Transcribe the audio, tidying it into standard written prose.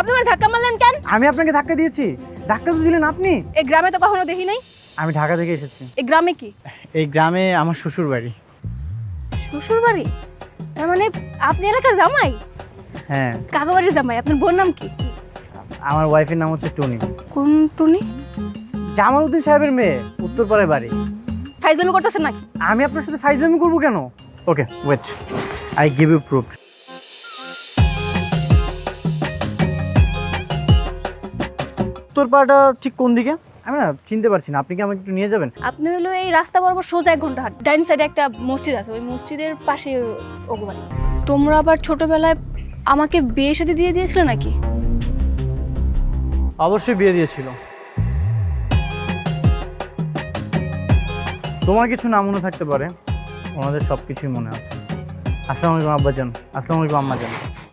আপনি আমার ধাক্কা মারলেন কেন? আমি আপনাকে ধাক্কা দিয়েছি? ধাক্কা তো দিলেন আপনি। এই গ্রামে তো কখনো দেখি নাই। আমি ঢাকা থেকে এসেছি। এই গ্রামে কি? এই গ্রামে আমার শ্বশুর বাড়ি। শ্বশুর বাড়ি? তার মানে আপনি এলাকার জামাই? হ্যাঁ। কাকা বাড়ির জামাই। আপনার বোন নাম কি? আমার ওয়াইফের নাম হচ্ছে টুনি। কোন টুনি? জামালউদ্দিন সাহেবের মেয়ে, উত্তরপাড়ায় বাড়ি। ফাইজলামি করতেছেন নাকি? আমি আপনার সাথে ফাইজলামি করবো কেন? Okay wait, I give you proof. উত্তরপাড়াটা ঠিক কোন দিকে? আমি না চিনতে পারছি না, আপনি কি আমাকে একটু নিয়ে যাবেন? আপনি হলো এই রাস্তা বরাবর সোজা 1 ঘন্টা হাঁট। ডাইন সাইডে একটা মসজিদ আছে, ওই মসজিদের পাশে ওগো বাড়ি। তোমরা আবার ছোটবেলায় আমাকে বিয়ে শাদী দিয়ে দিয়েছিলে নাকি? অবশ্যই বিয়ে দিয়েছিল। তোমার কিছু না মনে থাকতে পারে, ওনাদের সব কিছুই মনে আছে। আসসালামু আলাইকুম আব্বাজান। আসসালামু আলাইকুম আম্মাজান।